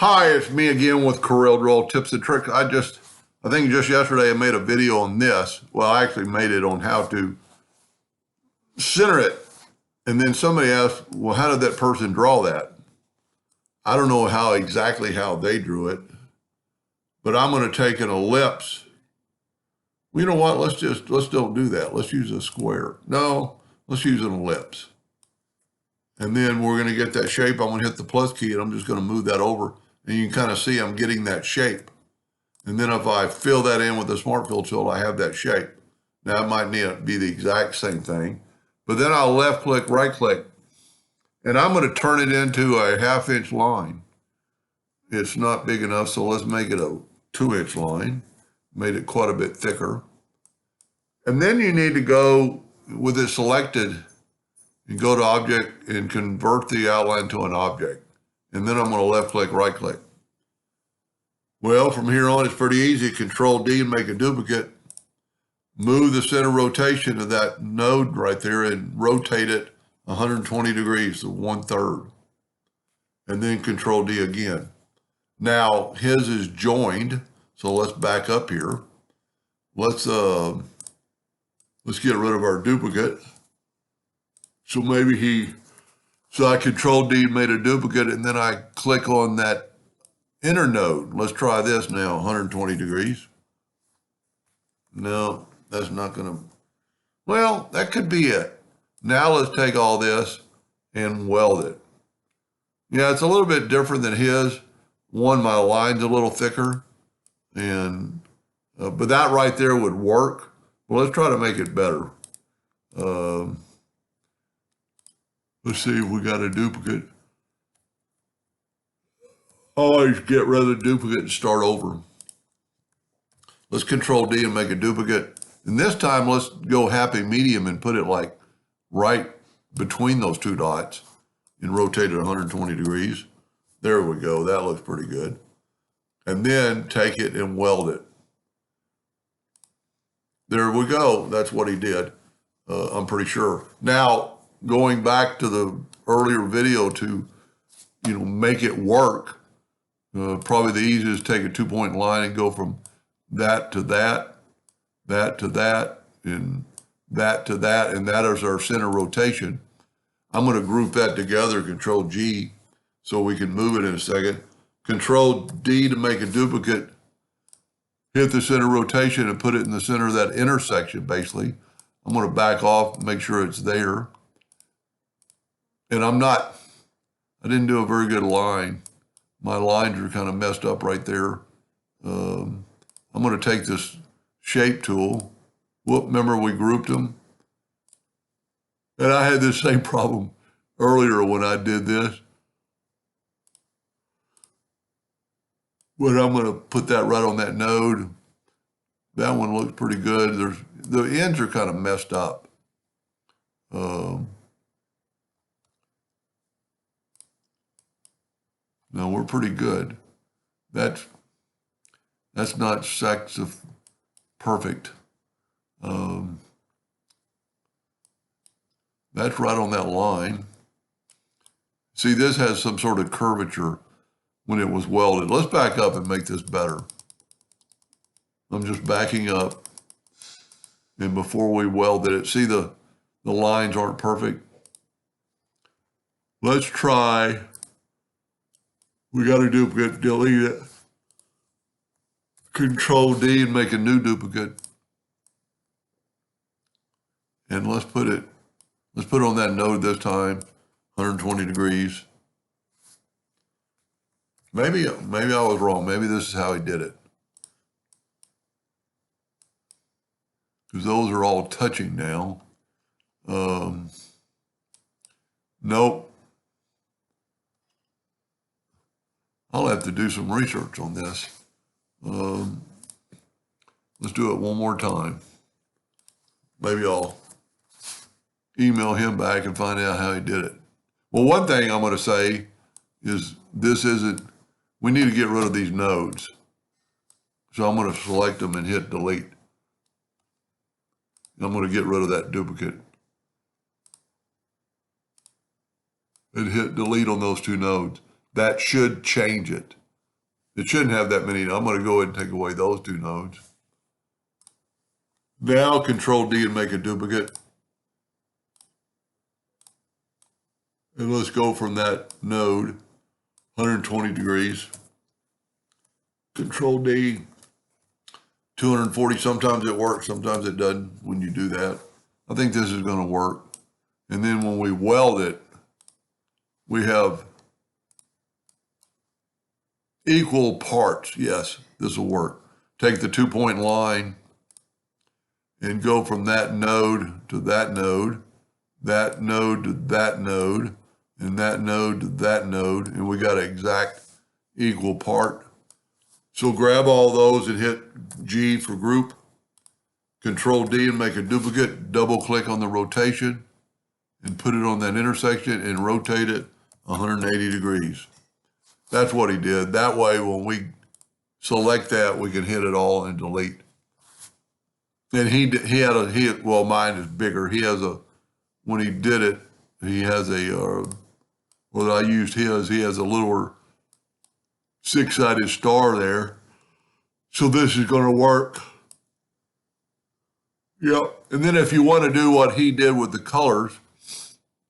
Hi, it's me again with CorelDraw Tips and Tricks. I think just yesterday I made a video on this. Well, I actually made it on how to center it. And then somebody asked, well, how did that person draw that? I don't know exactly how they drew it, but I'm going to take an ellipse. Well, you know what? Let's don't do that. Let's use a square. No, let's use an ellipse. And then we're going to get that shape. I'm going to hit the plus key and I'm just going to move that over. And you can kind of see I'm getting that shape. And then if I fill that in with the Smart Fill tool, I have that shape. Now it might need to be the exact same thing, but then I'll left click, right click, and I'm going to turn it into a 1/2 inch line. It's not big enough, so let's make it a 2-inch line. Made it quite a bit thicker. And then you need to go with it selected and go to object and convert the outline to an object. And then I'm going to left click, right click. Well, from here on, it's pretty easy. Control D and make a duplicate. Move the center rotation of that node right there and rotate it 120 degrees, so 1/3. And then Control D again. Now, his is joined, so let's back up here. Let's get rid of our duplicate. So I Control D made a duplicate, and then I click on that inner node. Let's try this now, 120 degrees. No, that's not going to, well, that could be it. Now let's take all this and weld it. Yeah, it's a little bit different than his. One, my line's a little thicker, and but that right there would work. Well, let's try to make it better. Let's see if we got a duplicate. Always get rid of the duplicate and start over. Let's Control D and make a duplicate. And this time, let's go happy medium and put it like right between those two dots and rotate it 120 degrees. There we go. That looks pretty good. And then take it and weld it. There we go. That's what he did. I'm pretty sure. Now, going back to the earlier video to, make it work, probably the easiest is take a 2-point line and go from that to that, that to that, and that to that, and that is our center rotation. I'm going to group that together, Control G, so we can move it in a second. Control D to make a duplicate, hit the center rotation and put it in the center of that intersection, basically. I'm going to back off, make sure it's there. And I didn't do a very good line. My lines are kind of messed up right there. I'm going to take this shape tool. Remember we grouped them? And I had this same problem earlier when I did this. But I'm going to put that right on that node. That one looks pretty good. The ends are kind of messed up. No, we're pretty good. That's not perfect. That's right on that line. See, this has some sort of curvature when it was welded. Let's back up and make this better. I'm just backing up. And before we welded it, see the lines aren't perfect. Let's try. We got a duplicate, delete it. Control D and make a new duplicate. And let's put it on that node this time, 120 degrees. Maybe I was wrong. Maybe this is how he did it. Because those are all touching now. Nope. I'll have to do some research on this. Let's do it one more time. Maybe I'll email him back and find out how he did it. Well, one thing I'm going to say is we need to get rid of these nodes. So I'm going to select them and hit delete. I'm going to get rid of that duplicate. And hit delete on those two nodes. That should change it. It shouldn't have that many. I'm going to go ahead and take away those two nodes. Now Control D and make a duplicate. And let's go from that node, 120 degrees. Control D, 240. Sometimes it works, sometimes it doesn't when you do that. I think this is going to work. And then when we weld it, we have equal parts. Yes, this will work. Take the 2-point line and go from that node to that node to that node, and that node to that node, and we got an exact equal part. So grab all those and hit G for group, Control D and make a duplicate, double click on the rotation and put it on that intersection and rotate it 180 degrees. That's what he did. That way, when we select that, we can hit it all and delete. And well, mine is bigger. He has when he did it, he has well, I used his, he has a little 6-sided star there. So this is going to work. Yep. And then if you want to do what he did with the colors,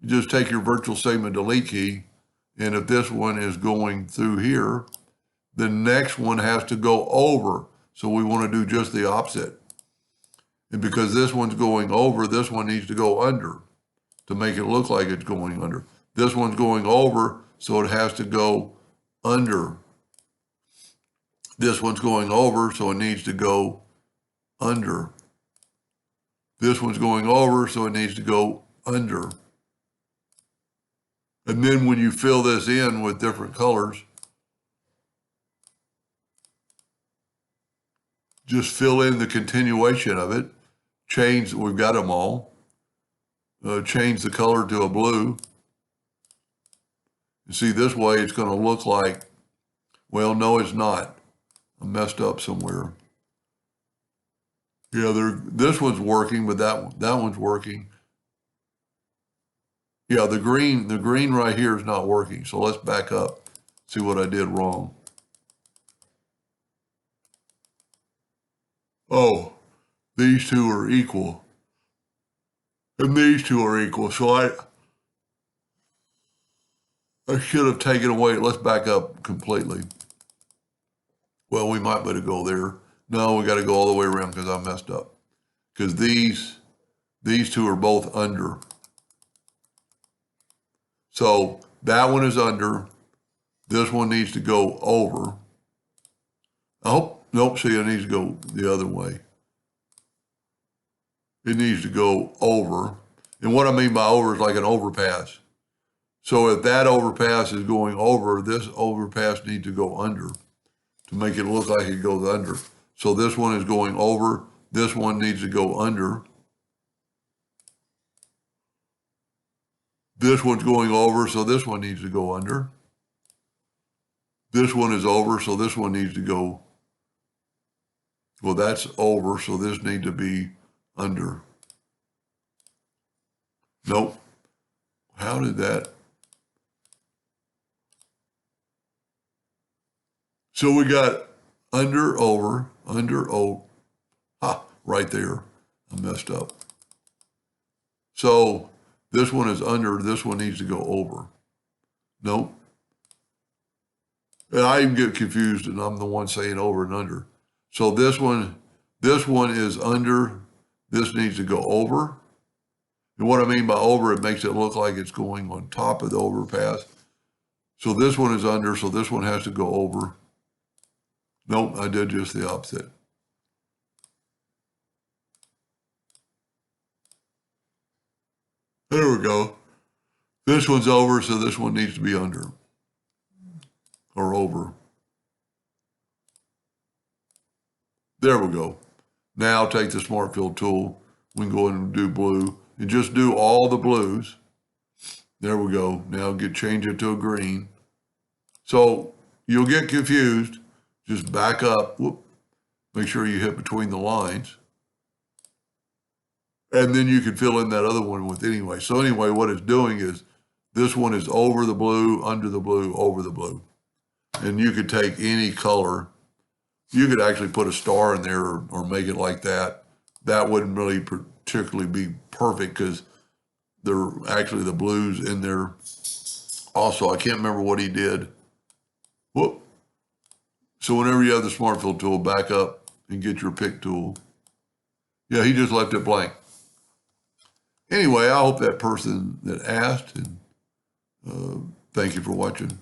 you just take your virtual segment delete key. And if this one is going through here, the next one has to go over. So we want to do just the opposite. And because this one's going over, this one needs to go under to make it look like it's going under. This one's going over, so it has to go under. This one's going over, so it needs to go under. This one's going over, so it needs to go under. And then when you fill this in with different colors, just fill in the continuation of it. Change, we've got them all. Change the color to a blue. You see, this way it's going to look like, well, no, it's not. I messed up somewhere. Yeah, this one's working, but that one's working. Yeah, the green right here is not working. So let's back up, see what I did wrong. Oh, these two are equal. And these two are equal. So I should have taken away, let's back up completely. Well, we might better go there. No, we got to go all the way around because I messed up. Because these two are both under. So that one is under. This one needs to go over. Oh, nope, see, it needs to go the other way. It needs to go over. And what I mean by over is like an overpass. So if that overpass is going over, this overpass needs to go under to make it look like it goes under. So this one is going over. This one needs to go under. This one's going over, so this one needs to go under. This one is over, so this one needs to go, well, that's over, so this needs to be under. Nope. How did that? So we got under, over, right there. I messed up. So this one is under, this one needs to go over. Nope. And I even get confused and I'm the one saying over and under. So this one is under, this needs to go over. And what I mean by over, it makes it look like it's going on top of the overpass. So this one is under, so this one has to go over. Nope, I did just the opposite. There we go. This one's over, so this one needs to be under or over. There we go. Now take the Smart Fill tool. We can go in and do blue and just do all the blues. There we go. Now change it to a green. So you'll get confused. Just back up. Whoop. Make sure you hit between the lines. And then you can fill in that other one with anyway. So anyway, what it's doing is this one is over the blue, under the blue, over the blue. and you could take any color. You could actually put a star in there or make it like that. That wouldn't really particularly be perfect because there are actually the blues in there. Also, I can't remember what he did. Whoop. So whenever you have the Smart Fill tool, back up and get your pick tool. Yeah, he just left it blank. Anyway, I hope that person that asked, and thank you for watching.